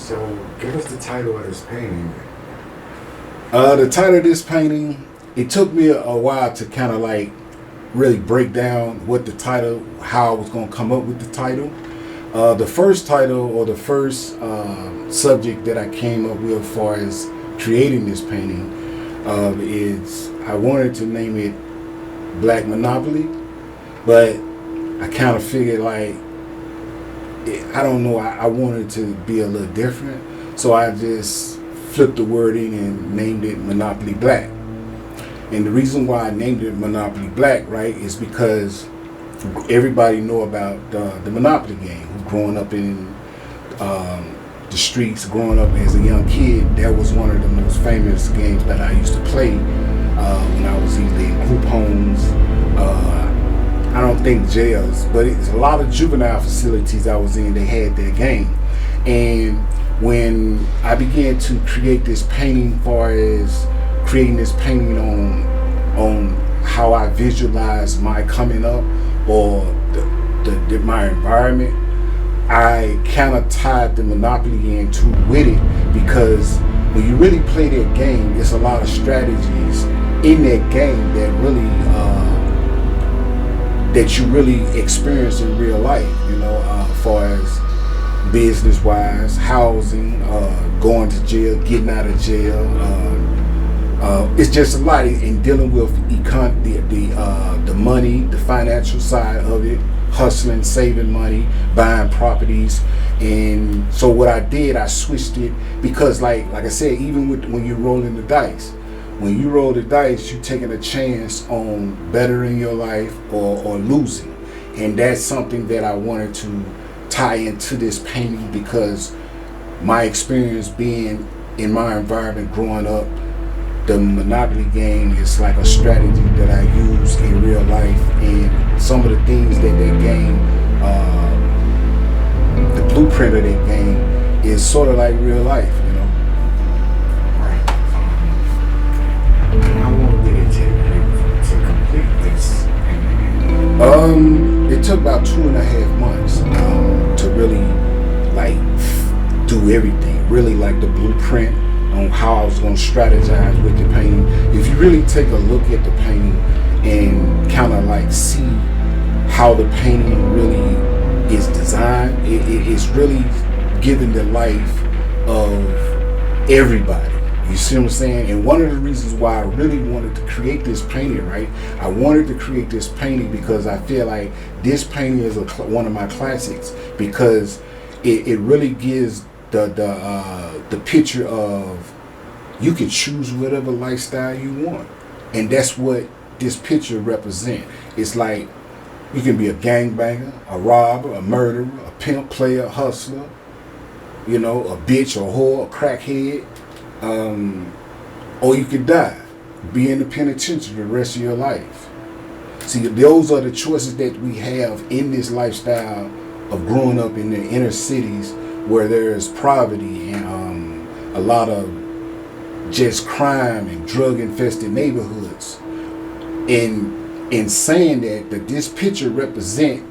So, give us the title of this painting. The title of this painting, it took me a while to kind of like really break down what the title, how I was going to come up with the title. The first title or the first subject that I came up with as far as creating this painting is I wanted to name it Black Monopoly, but I kind of figured like, I don't know, I wanted to be a little different, so I just flipped the wording and named it Monopoly Black. And the reason why I named it Monopoly Black, right, is because everybody know about the Monopoly game. Growing up in the streets, growing up as a young kid, that was one of the most famous games that I used to play when I was either in group homes, I don't think jails, but it's a lot of juvenile facilities I was in, they had that game. And when I began to create this painting, as far as creating this painting on how I visualize my coming up or my environment, I kind of tied the Monopoly into with it, because when you really play that game, it's a lot of strategies in that game that really that you really experience in real life, you know, as far as business wise, housing, going to jail, getting out of jail. It's just a lot in dealing with the money, the financial side of it, hustling, saving money, buying properties. And so what I did, I switched it, because like I said, even when you're rolling the dice, when you roll the dice, you're taking a chance on bettering your life or losing. And that's something that I wanted to tie into this painting, because my experience being in my environment growing up, the Monopoly game is like a strategy that I use in real life, and some of the things that game, the blueprint of that game is sort of like real life, you know. Right. How long did it take to complete this painting? It took about 2.5 months to really like do everything, really like the blueprint on how I was going to strategize with the painting. If you really take a look at the painting and kind of like see how the painting really is designed, it's really giving the life of everybody. You see what I'm saying? And one of the reasons why I really wanted to create this painting, right? I wanted to create this painting because I feel like this painting is one of my classics, because it really gives the picture of you can choose whatever lifestyle you want, and that's what this picture represents. It's like you can be a gangbanger, a robber, a murderer, a pimp, player, hustler, you know, a bitch, a whore, a crackhead, or you could die, be in the penitentiary the rest of your life. See, those are the choices that we have in this lifestyle of growing up in the inner cities, where there's poverty and a lot of just crime and drug infested neighborhoods. In saying that this picture represent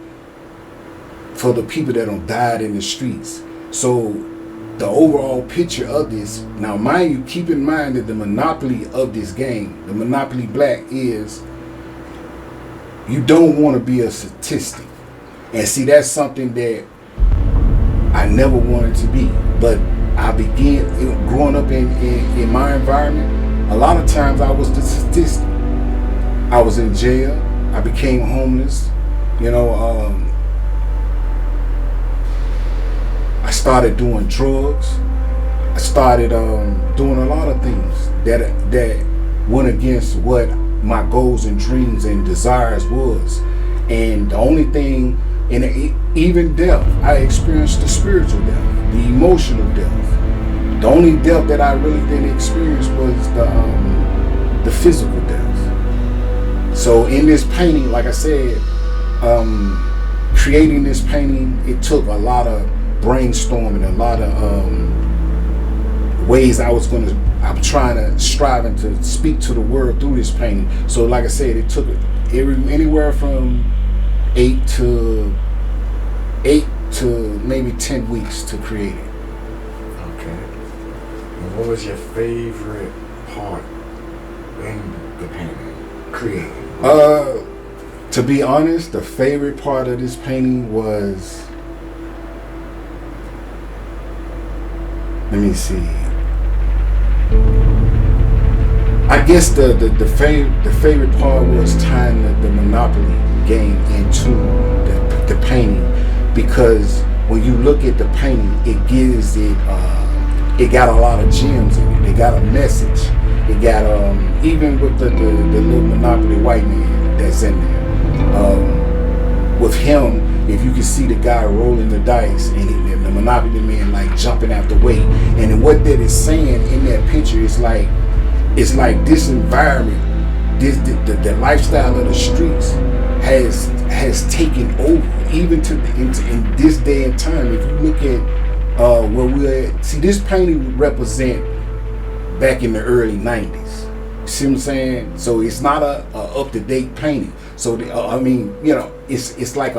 for the people that don't died in the streets. So the overall picture of this, now mind you, keep in mind that the monopoly of this game, the Monopoly Black, is you don't want to be a statistic. And see, that's something that I never wanted to be, but I began growing up in my environment. A lot of times I was the statistic. I was in jail. I became homeless. You know, I started doing drugs. I started doing a lot of things that went against what my goals and dreams and desires was. And the only thing, even death, I experienced the spiritual death, the emotional death. The only death that I really didn't experience was the physical death. So in this painting, like I said, creating this painting, it took a lot of brainstorming, a lot of ways I'm striving to speak to the world through this painting. So like I said, it took anywhere from 8 to maybe 10 weeks to create it. what was your favorite part in the painting? Creating? To be honest, the favorite part of this painting was, let me see. I guess the favorite part was tying the Monopoly game into the painting, because when you look at the painting, it gives it it got a lot of gems in it. It got a message. It got even with the little Monopoly white man that's in there. With him, if you can see the guy rolling the dice and the Monopoly man like jumping out the way, and then what that is saying in that picture is like, it's like this environment, the lifestyle of the streets has taken over, even in this day and time. If you look at where we're at, see, this painting would represent back in the early 90s. You see what I'm saying? So it's not a up-to-date painting. So I mean, you know, it's like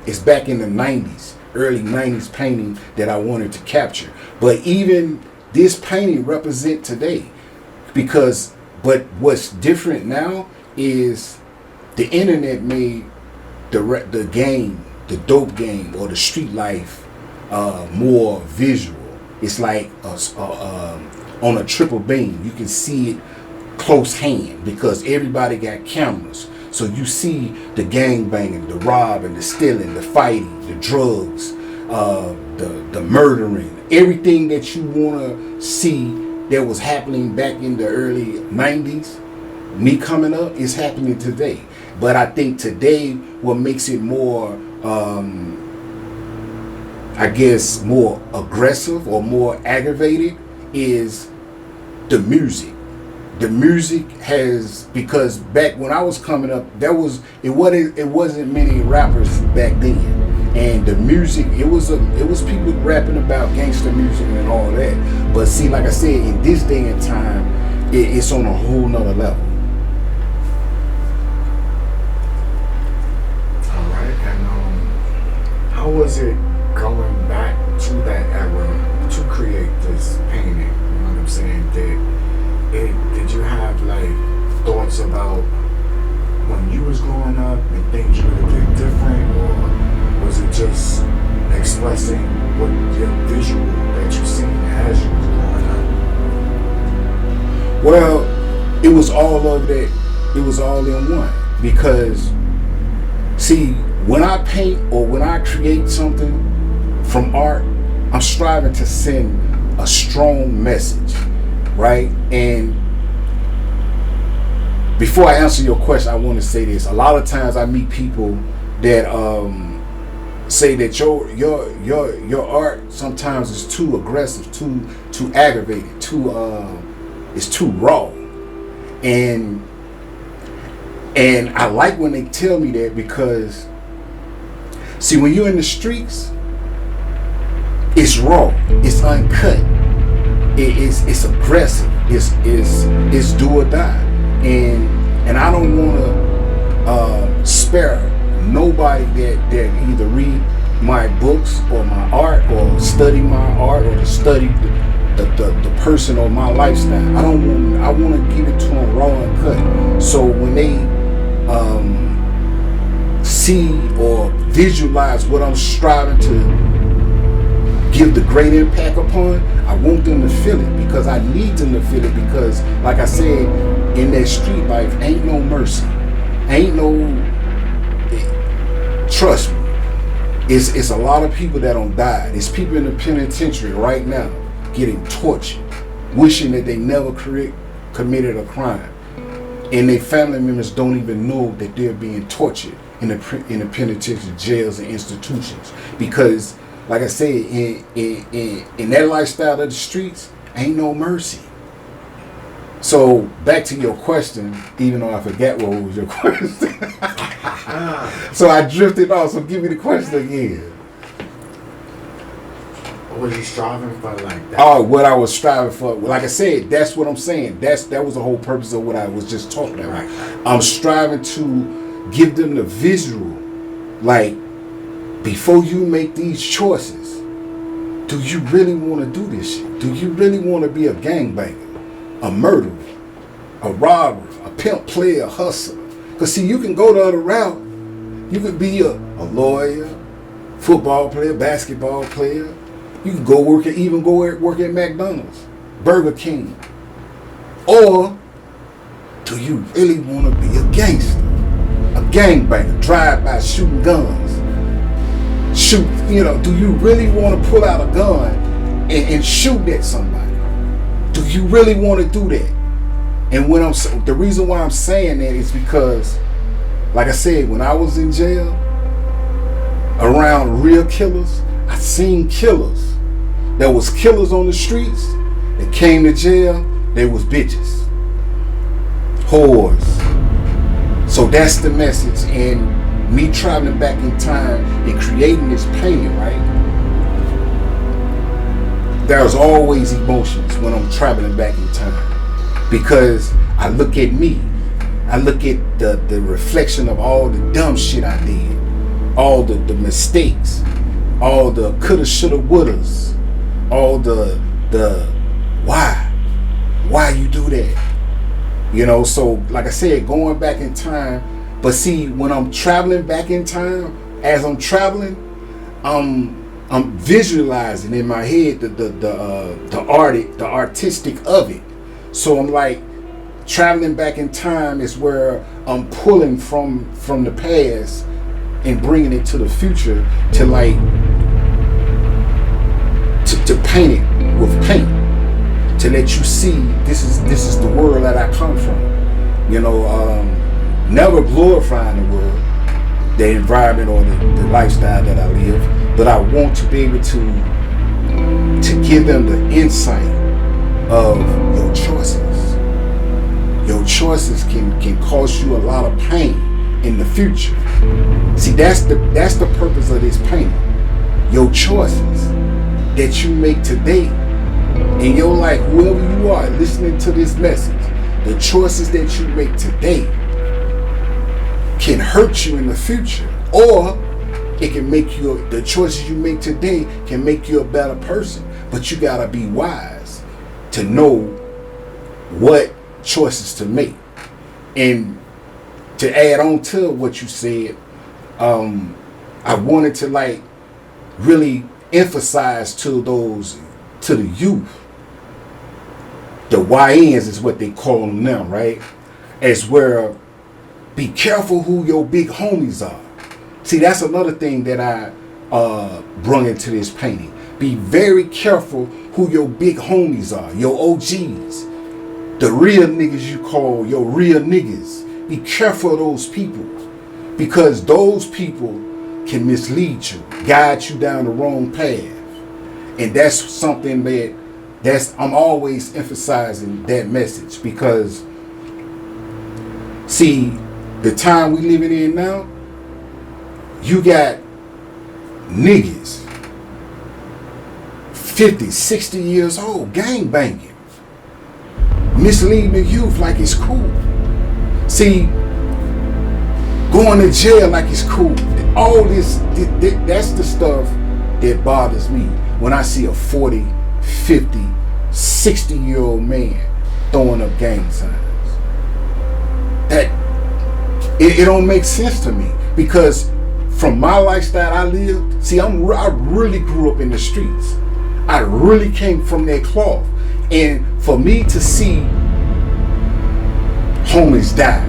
it's back in the 90s, early 90s painting that I wanted to capture. But even this painting represent today, but what's different now is the internet made the game, the dope game or the street life more visual. It's like on a triple beam, you can see it close hand because everybody got cameras. So you see the gang banging, the robbing, the stealing, the fighting, the drugs, the murdering, everything that you want to see that was happening back in the early 90s, me coming up, is happening today. But I think today what makes it more, I guess, more aggressive or more aggravated is the music. The music has, because back when I was coming up, it wasn't many rappers back then. And the music, it was people rapping about gangster music and all that. But see, like I said, in this day and time, it's on a whole nother level. All right, and how was it going back to that era to create this painting? You know what I'm saying? Did you have like thoughts about when you was growing up and things you would have did different, or was it just expressing what your visual that you seen as you was growing up? Well, it was all of that. It was all in one. Because, see, when I paint or when I create something from art, I'm striving to send a strong message, right? And before I answer your question, I want to say this. A lot of times I meet people that say that your art sometimes is too aggressive, too aggravated, it's too raw. And I like when they tell me that, because see, when you're in the streets, it's raw, it's uncut, it's aggressive, it's do or die. And I don't want to spare nobody that either read my books or my art or study my art or to study the person or my lifestyle. I want to give it to them raw and cut. So when they see or visualize what I'm striving to give the great impact upon, I want them to feel it, because I need them to feel it, because like I said, in that street life ain't no mercy, ain't no, trust me, it's a lot of people that don't die. There's people in the penitentiary right now getting tortured, wishing that they never committed a crime, and their family members don't even know that they're being tortured in the penitentiary jails and institutions, because like I said, in that lifestyle of the streets, ain't no mercy. So back to your question, even though I forgot what was your question. So I drifted off, so give me the question again. What was you striving for like that? Oh, what I was striving for. Like I said, that's what I'm saying. That was the whole purpose of what I was just talking about. Right. I'm striving to give them the visual. Like, before you make these choices, do you really want to do this shit? Do you really want to be a gangbanger, a murderer, a robber, a pimp player, a hustler? Because see, you can go the other route. You could be a lawyer, football player, basketball player. You can go work at McDonald's, Burger King. Or do you really want to be a gangster, a gangbanger, drive-by shooting guns? Shoot, do you really want to pull out a gun and shoot at somebody? Do you really want to do that? And the reason why I'm saying that is because, like I said, when I was in jail, around real killers, I seen killers. There was killers on the streets that came to jail. They was bitches, whores. So that's the message. And me traveling back in time and creating this painting, right? There's always emotions when I'm traveling back in time, because I look at me. I look at the reflection of all the dumb shit I did, all the mistakes, all the coulda, shoulda, wouldas, all the why you do that. So like I said, going back in time. But see, when I'm traveling back in time, as I'm traveling, I'm visualizing in my head the artistic of it. So I'm like, traveling back in time is where I'm pulling from the past and bringing it to the future to like to paint it with paint, to let you see this is the world that I come from. Never glorifying the world, the environment, or the lifestyle that I live, but I want to be able to give them the insight of your choices. Your choices can cause you a lot of pain in the future. See, that's the purpose of this painting. Your choices that you make today in your life, whoever you are listening to this message, the choices that you make today can hurt you in the future, or it can make you, the choices you make today can make you a better person. But you gotta be wise to know what choices to make. And to add on to what you said, I wanted to like really emphasize to the youth, the YNs is what they call them now, right? As where, be careful who your big homies are. See, that's another thing that I brung into this painting. Be very careful who your big homies are, your OGs, the real niggas you call your real niggas. Be careful of those people, because those people can mislead you, guide you down the wrong path. And that's something I'm always emphasizing that message, because see, the time we living in now, you got niggas 50, 60 years old, gang banging, misleading the youth like it's cool. See, going to jail like it's cool. All this, that's the stuff that bothers me when I see a 40, 50, 60-year-old man throwing up gang signs. That it don't make sense to me, because from my lifestyle I lived, see, I really grew up in the streets. I really came from that cloth. And for me to see homies die,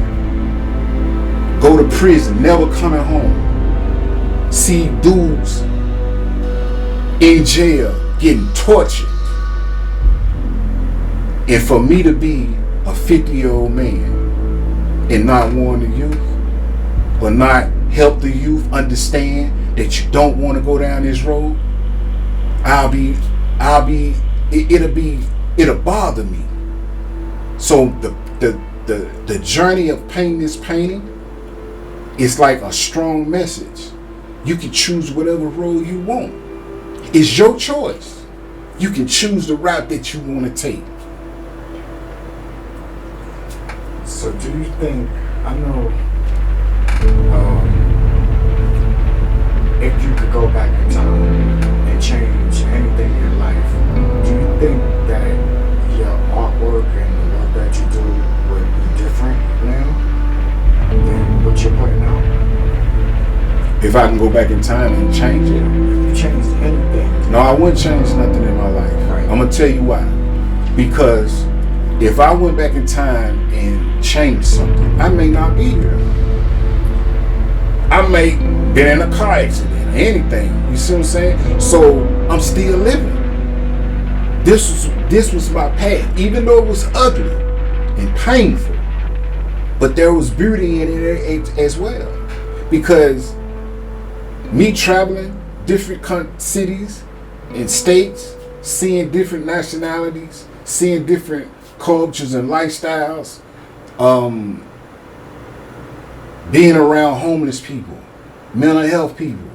go to prison, never coming home, see dudes in jail getting tortured, and for me to be a 50-year-old man and not warn the youth, or not help the youth understand that you don't want to go down this road, it'll bother me. So the journey of painting this painting is like a strong message. You can choose whatever road you want. It's your choice. You can choose the route that you want to take. So do you think, I know, if you could go back in time and change anything If I can go back in time and change it. If you changed anything. No, I wouldn't change nothing in my life. Right. I'm going to tell you why. Because if I went back in time and changed something, I may not be here. I may been in a car accident or anything. You see what I'm saying? So I'm still living. This was my path, even though it was ugly and painful. But there was beauty in it as well. Because me traveling different cities and states, seeing different nationalities, seeing different cultures and lifestyles, being around homeless people, mental health people.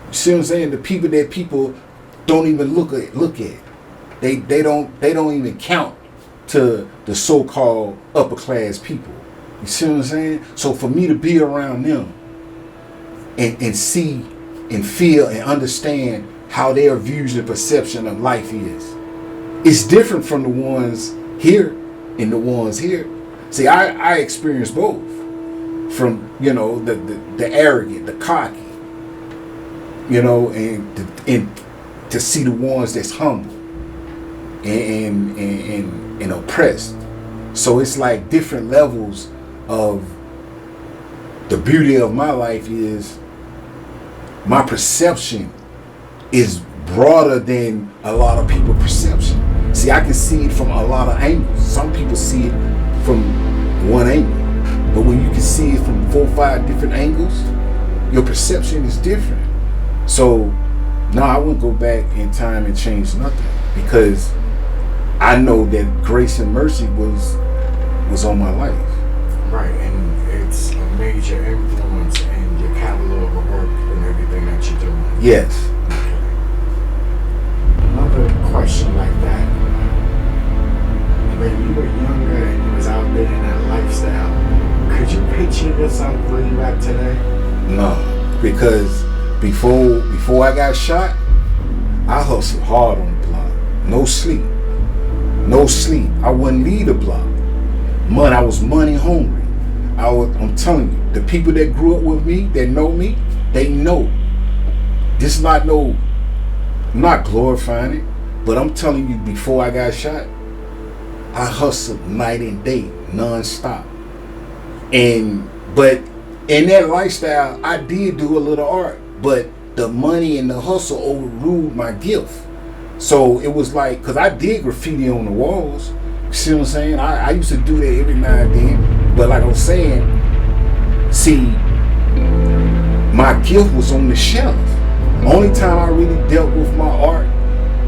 You see what I'm saying? The people that people don't even look at. They don't even count to the so-called upper class people. You see what I'm saying? So for me to be around them and see and feel and understand how their views and perception of life is, it's different from the ones here and the ones here. See, I experienced both. From, the arrogant, the cocky, and to see the ones that's humble and oppressed. So it's like different levels of the beauty of my life is my perception is broader than a lot of people's perception. See, I can see it from a lot of angles. Some people see it from one angle. But when you can see it from 4 or 5 different angles, your perception is different. So, no, I wouldn't go back in time and change nothing. Because I know that grace and mercy was on my life. Right, and it's a major influence in your catalog of work and everything that you're doing. Yes. Okay. Another question like that. When you were younger and you was out there in that lifestyle, could you picture yourself where you at today? No, because before I got shot, I hustled hard on the block. No sleep. I wouldn't leave the block. I was money hungry. I'm telling you, the people that grew up with me, that know me, they know. This is not I'm not glorifying it, but I'm telling you, before I got shot, I hustled night and day, non-stop. But in that lifestyle, I did do a little art, but the money and the hustle overruled my gift. So it was like, because I did graffiti on the walls. You see what I'm saying? I used to do that every now and then. But like I was saying, see, my gift was on the shelf. Only time I really dealt with my art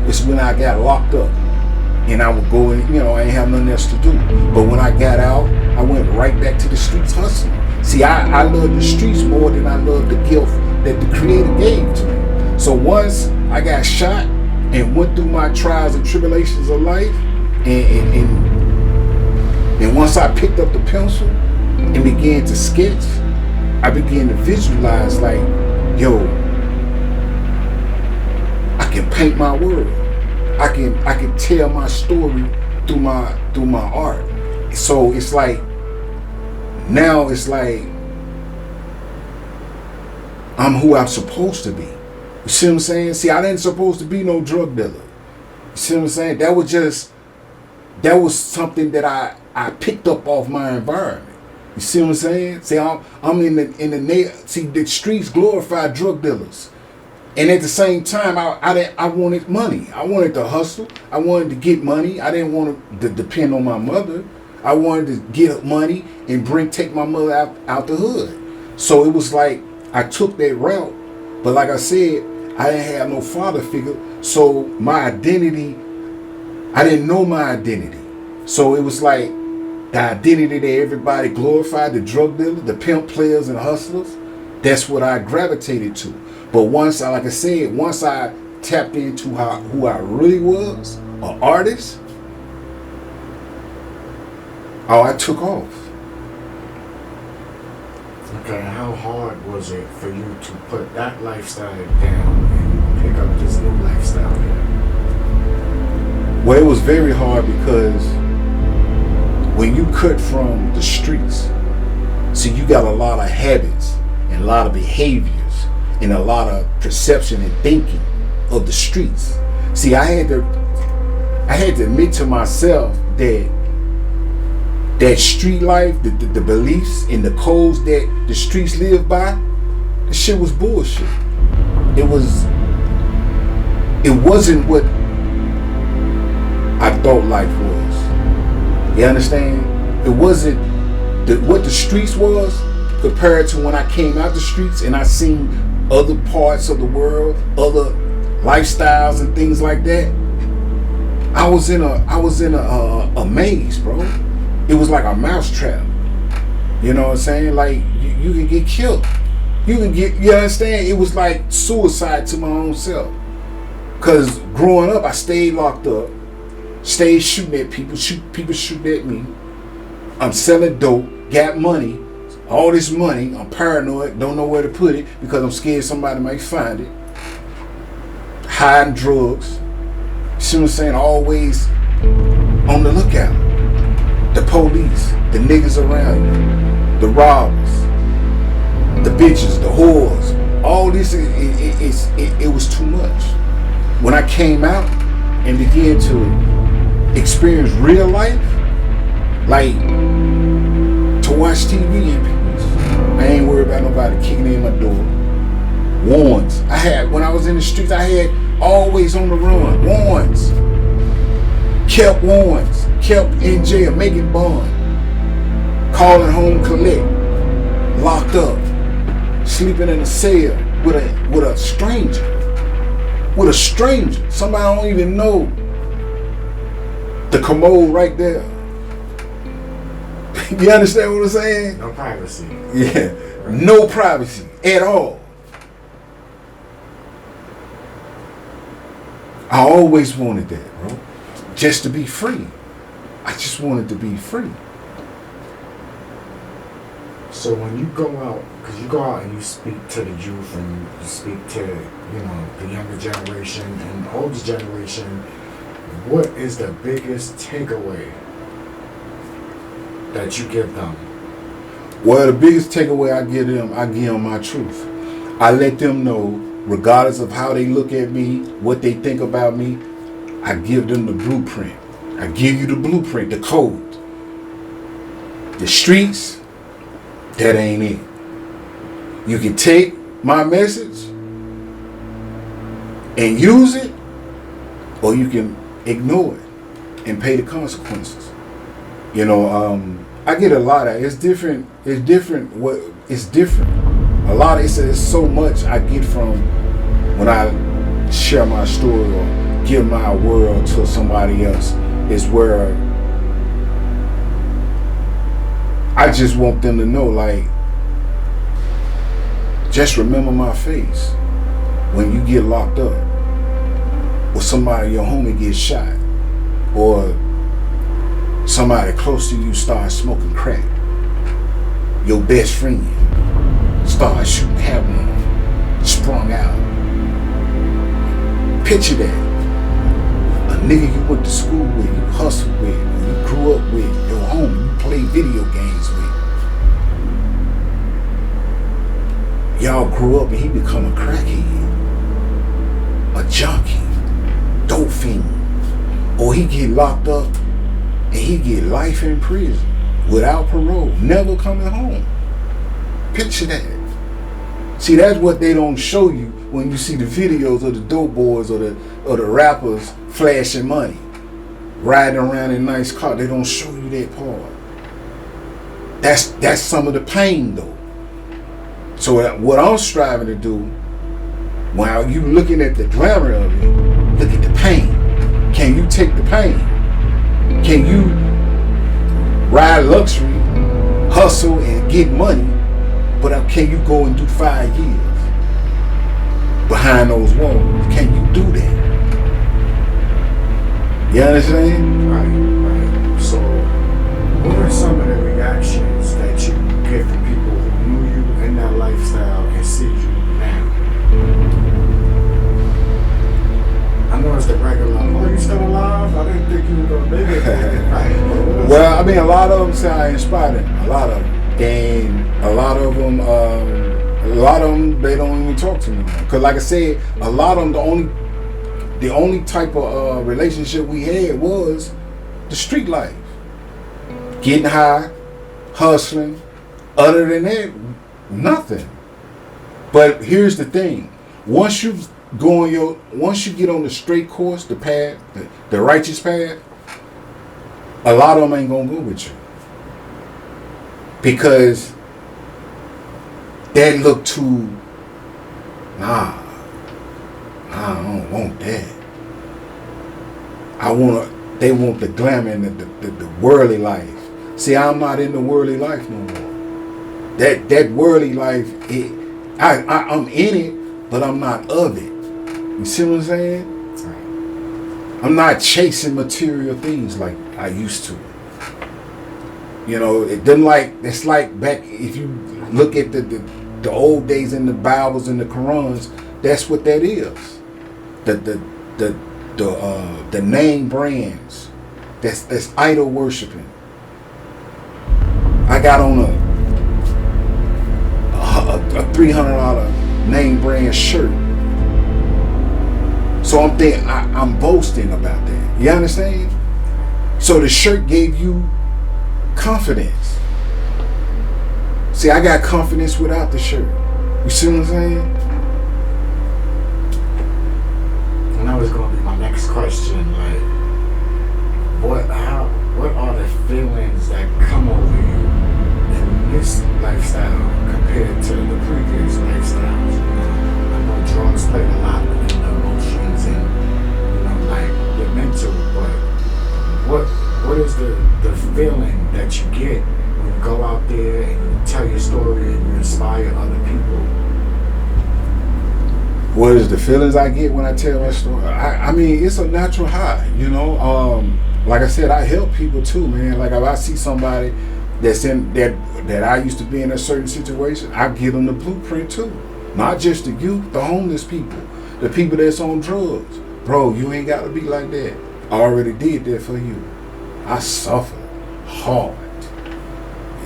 was when I got locked up. And I would go and, I ain't have nothing else to do. But when I got out, I went right back to the streets hustling. See, I love the streets more than I love the gift that the Creator gave to me. So once I got shot and went through my trials and tribulations of life, and once I picked up the pencil and began to sketch, I began to visualize like, I can paint my world. I can tell my story through my art. So it's like now it's like I'm who I'm supposed to be. You see what I'm saying? See, I didn't supposed to be no drug dealer. You see what I'm saying? That was something that I picked up off my environment. You see what I'm saying? See, I'm in the see, the streets glorify drug dealers. And at the same time, I wanted money. I wanted to hustle. I wanted to get money. I didn't want to depend on my mother. I wanted to get money and take my mother out the hood. So it was like I took that route. But like I said, I didn't have no father figure. So my identity, I didn't know my identity. So it was like the identity that everybody glorified, the drug dealer, the pimp players and hustlers, that's what I gravitated to. But once I tapped into who I really was, an artist, I took off. Okay, how hard was it for you to put that lifestyle down and pick up this new lifestyle here? Well, it was very hard because when you cut from the streets, see, you got a lot of habits and a lot of behaviors and a lot of perception and thinking of the streets. See, I had to admit to myself that street life, the beliefs and the codes that the streets live by, the shit was bullshit. It wasn't what I thought life was. You understand? It wasn't what the streets was compared to when I came out the streets and I seen other parts of the world, other lifestyles and things like that. I was in a maze, bro. It was like a mousetrap. You know what I'm saying? Like you can get killed. You understand? It was like suicide to my own self. Cause growing up, I stayed locked up, stayed shooting at people, people shooting at me. I'm selling dope, got money, all this money. I'm paranoid, don't know where to put it because I'm scared somebody might find it. Hiding drugs. See what I'm saying? Always on the lookout. The police, the niggas around you, the robbers, the bitches, the whores. All this, it was too much. When I came out and began to experience real life, like to watch TV and peace. I ain't worried about nobody kicking in my door. Warrants. When I was in the streets, I had always on the run. Warrants. Kept warrants. Kept in jail, making bond. Calling home collect. Locked up. Sleeping in a cell with a stranger. With a stranger. Somebody I don't even know. The commode right there. You understand what I'm saying? No privacy. Yeah. Right. No privacy at all. I always wanted that, bro. Just to be free. I just wanted to be free. So when you go out, because you go out and you speak to the youth and you speak to, the younger generation and the older generation, what is the biggest takeaway that you give them? Well, the biggest takeaway I give them my truth. I let them know, regardless of how they look at me, what they think about me, I give them the blueprint. I give you the blueprint, the code. The streets, that ain't it. You can take my message and use it, or you can ignore it and pay the consequences. I get a lot of it's different. It's different. It's different. A lot of it's so much I get from when I share my story or give my world to somebody else. Is where I just want them to know, like, just remember my face when you get locked up, or somebody, your homie, gets shot, or somebody close to you starts smoking crack. Your best friend starts shooting heroin, sprung out. Picture that. A nigga you went to school with, you hustled with, you grew up with, your homie you played video games with. Y'all grew up and he become a crackhead, a junkie, dope fiend, or he get locked up and he get life in prison without parole, never coming home. Picture that. See, that's what they don't show you when you see the videos of the dope boys or the rappers flashing money, riding around in nice cars. They don't show you that part. That's some of the pain, though. So what I'm striving to do, while you looking at the glamour of it, look at the pain. Can you take the pain? Can you ride luxury, hustle, and get money, but can you go and do 5 years behind those walls? Can you do that? You understand? Right. So, what are some of the reactions that you get from people who knew you in that lifestyle and see you now? I know it's the regular, oh, you still alive? I didn't think you were going to make it. Right. Well, I mean, a lot of them say I inspired them. A lot of them. And a lot of them, A lot of them, they don't even talk to me anymore. Because like I said, a lot of them, the only type of relationship we had was the street life. Getting high, hustling. Other than that, nothing. But here's the thing. Once you get on the straight course, the path, the righteous path, a lot of them ain't gonna go with you. Because that look too, I don't want that. They want the glamour and the worldly life. See, I'm not in the worldly life no more. That worldly life, I'm in it, but I'm not of it. You see what I'm saying? I'm not chasing material things like I used to. You know, it's like back, if you look at the old days in the Bibles and the Qurans, that's what that is. The name brands. That's idol worshiping. I got on a $300 name brand shirt. So I'm boasting about that. You understand? So the shirt gave you confidence. See, I got confidence without the shirt. You see what I'm saying? And that was going to be my next question. Like, what are the feelings that come over you in this lifestyle compared to the previous lifestyles? I know drugs played a lot in the emotions and, like your mental, but what is the feeling that you get when you go out there and you tell your story and you inspire other people? What is the feelings I get when I tell my story? I mean, it's a natural high, you know. Like I said, I help people too, man. Like if I see somebody that's in that I used to be in a certain situation, I give them the blueprint too. Not just the youth, the homeless people, the people that's on drugs. Bro, you ain't got to be like that. I already did that for you. I suffered hard.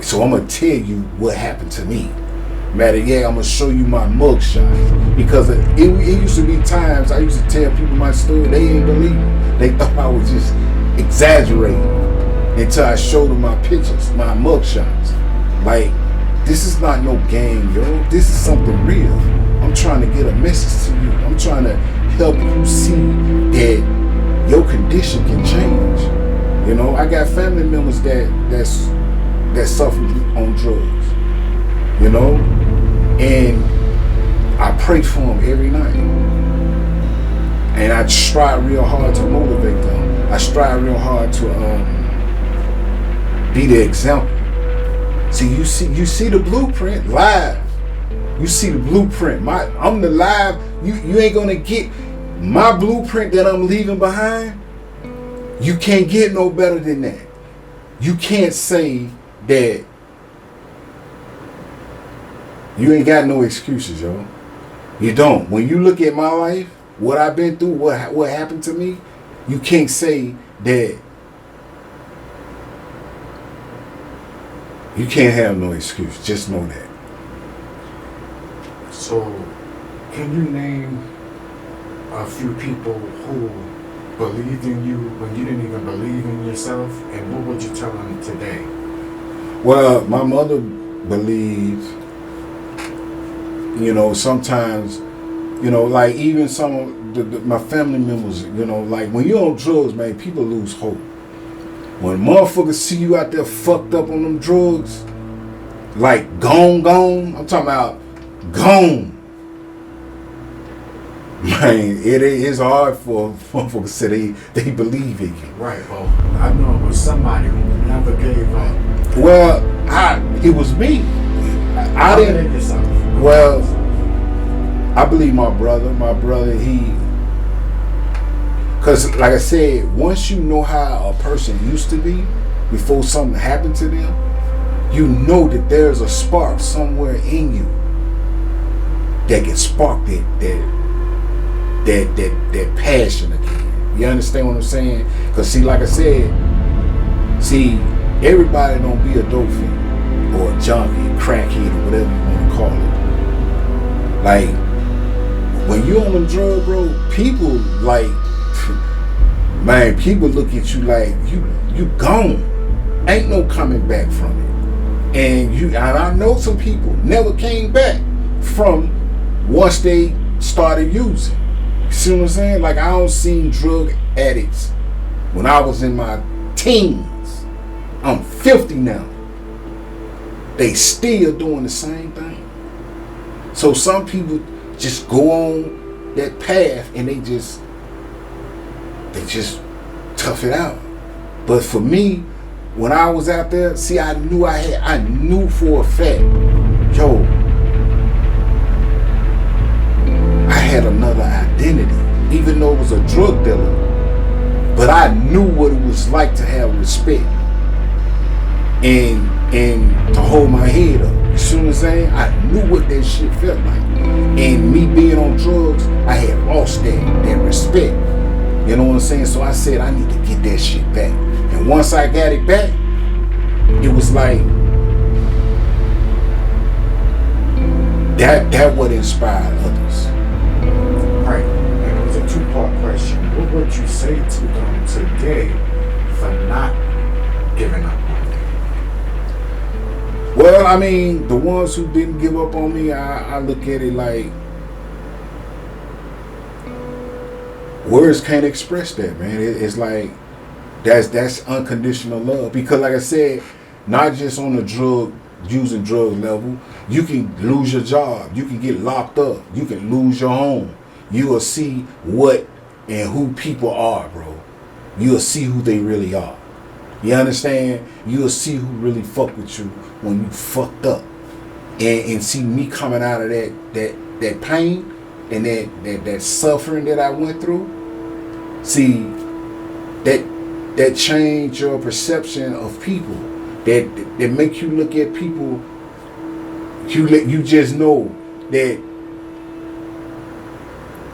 So I'm going to tell you what happened to me. Matter, yeah, I'm going to show you my mug shots. Because it used to be times I used to tell people my story, they didn't believe me. They thought I was just exaggerating until I showed them my pictures, my mug shots. Like, this is not no game, yo. This is something real. I'm trying to get a message to you. I'm trying to help you see that your condition can change. You know, I got family members that suffer on drugs. You know, and I pray for them every night. And I strive real hard to motivate them. I strive real hard to be the example. See, you see the blueprint live. You see the blueprint. I'm the live. You ain't gonna get my blueprint that I'm leaving behind. You can't get no better than that. You can't say that you ain't got no excuses, yo. You don't. When you look at my life, what I've been through, what happened to me, you can't say that. You can't have no excuse. Just know that. So, can you name a few people who believed in you when you didn't even believe in yourself? And what would you tell them today? Well, my mother believed. You know, sometimes, you know, like even some of my family members, you know, like when you're on drugs, man, people lose hope. When motherfuckers see you out there fucked up on them drugs, like gone, I'm talking about gone. Man, it is hard for motherfuckers to say they believe in you. Right, well, I know it was somebody who never gave up. Well, it was me. I didn't. Yourself. Well, I believe my brother, because like I said, once you know how a person used to be before something happened to them, you know that there's a spark somewhere in you that can spark that passion again. You understand what I'm saying? Because see, like I said, everybody don't be a dope fiend or a junkie, crackhead, or whatever you want to call it. Like when you on them drug, bro, people like, man, people look at you like you gone. Ain't no coming back from it. And I know some people never came back from once they started using. You see what I'm saying? Like I don't see drug addicts when I was in my teens. I'm 50 now. They still doing the same thing. So some people just go on that path and they just tough it out. But for me, when I was out there, see, I knew for a fact, yo, I had another identity, even though it was a drug dealer. But I knew what it was like to have respect and to hold my head up. You see what I'm saying? I knew what that shit felt like. And me being on drugs, I had lost that respect. You know what I'm saying? So I said, I need to get that shit back. And once I got it back, it was like, that would inspire others. Right. And it was a two-part question. What would you say to them today for not giving up on you? Well, I mean, the ones who didn't give up on me, I look at it like, words can't express that, man. It's like, that's unconditional love. Because like I said, not just on the using drug level, you can lose your job, you can get locked up, you can lose your home. You will see what and who people are, bro. You will see who they really are. You understand? You will see who really fuck with you when you fucked up. And see me coming out of that pain and that suffering that I went through. See, that changed your perception of people. That make you look at people. You just know that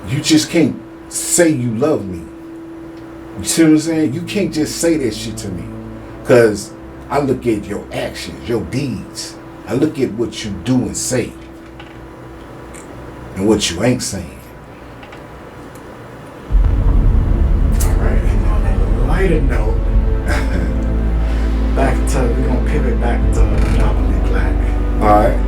you just can't say you love me. You see what I'm saying? You can't just say that shit to me. Because I look at your actions, your deeds. I look at what you do and say. And what you ain't saying. Alright, and on a lighter note, we're gonna pivot back to Predominantly Black. Alright.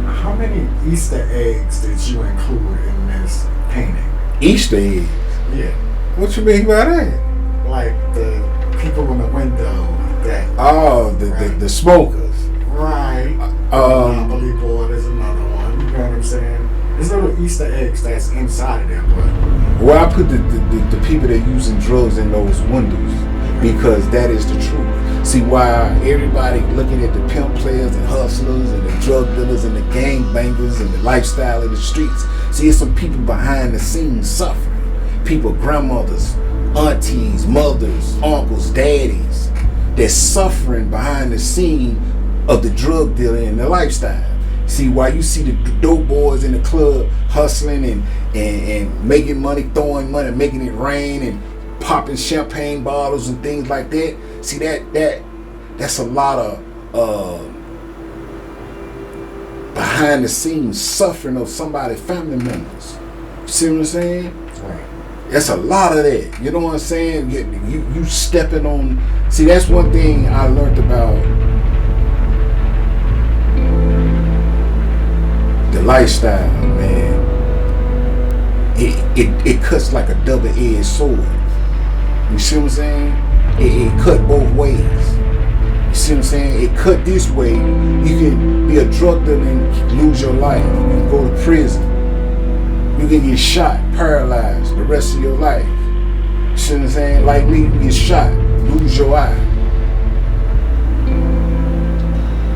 How many Easter eggs did you include in this painting? Easter eggs? Yeah. What you mean by that? Like the people in the window that... Oh, the smokers. Right. Monopoly board is another one. You know what I'm saying? There's little Easter eggs that's inside of there, but... Well, I put the people that using drugs in those windows because that is the truth. See, why everybody looking at the pimp players and hustlers and the drug dealers and the gang bangers and the lifestyle of the streets. See, it's some people behind the scenes suffering. People, grandmothers, aunties, mothers, uncles, daddies, that's suffering behind the scene of the drug dealer and the lifestyle. See, why you see the dope boys in the club hustling and making money, throwing money, making it rain and popping champagne bottles and things like that. See, that's a lot of behind the scenes suffering of somebody's family members. You see what I'm saying? Right. That's a lot of that. You know what I'm saying? You stepping on. See, that's one thing I learned about the lifestyle, man. It cuts like a double-edged sword. You see what I'm saying? It cut both ways. You see what I'm saying? It cut this way. You can be a drug dealer and lose your life. You can go to prison. You can get shot, paralyzed the rest of your life. You see what I'm saying? Like me, you get shot, lose your eye.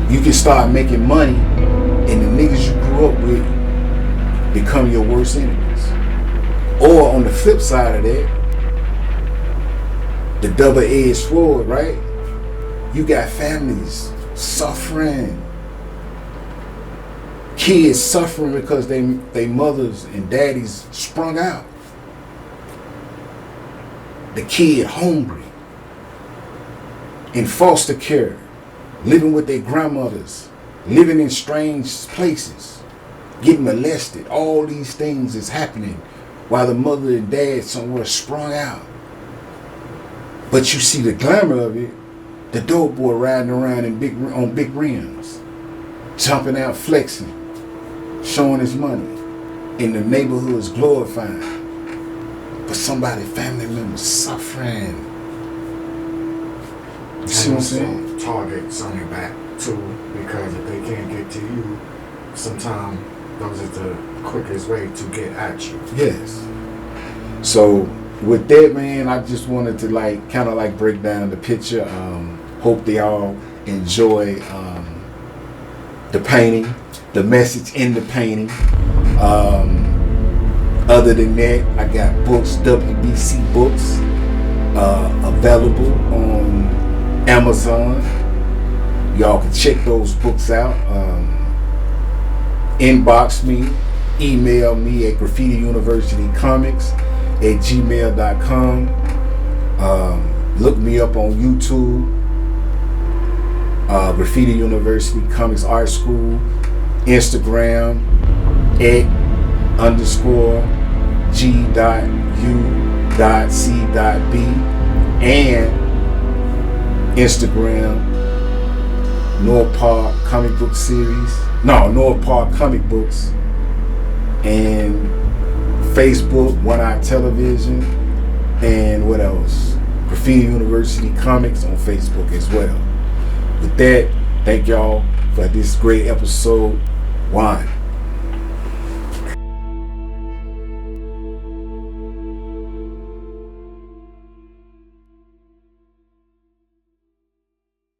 You can start making money and the niggas you grew up with become your worst enemies. Or on the flip side of that, the double-edged sword, right? You got families suffering. Kids suffering because they mothers and daddies sprung out. The kid hungry. In foster care. Living with their grandmothers. Living in strange places. getting molested. All these things is happening while the mother and dad somewhere sprung out. But you see the glamour of it, the dope boy riding around on big rims, jumping out, flexing, showing his money, in the neighborhoods glorifying. But somebody, family members suffering. You see what I'm saying? Targets on your back too, because if they can't get to you, sometimes those are the quickest way to get at you. Yes. So with that, man, I just wanted to kind of break down the picture. Hope they all enjoy the painting, the message in the painting. Other than that, I got books, W.B.C books, available on Amazon. Y'all can check those books out. Inbox me, email me at graffitiuniversitycomics@gmail.com. Look me up on YouTube, Graffiti University Comics Art School, Instagram @_G.U.C.B, and Instagram North Park Comic Book Series. No, North Park Comic Books, and Facebook, One Eye Television, and what else? Graffiti University Comics on Facebook as well. With that, thank y'all for this great episode 1.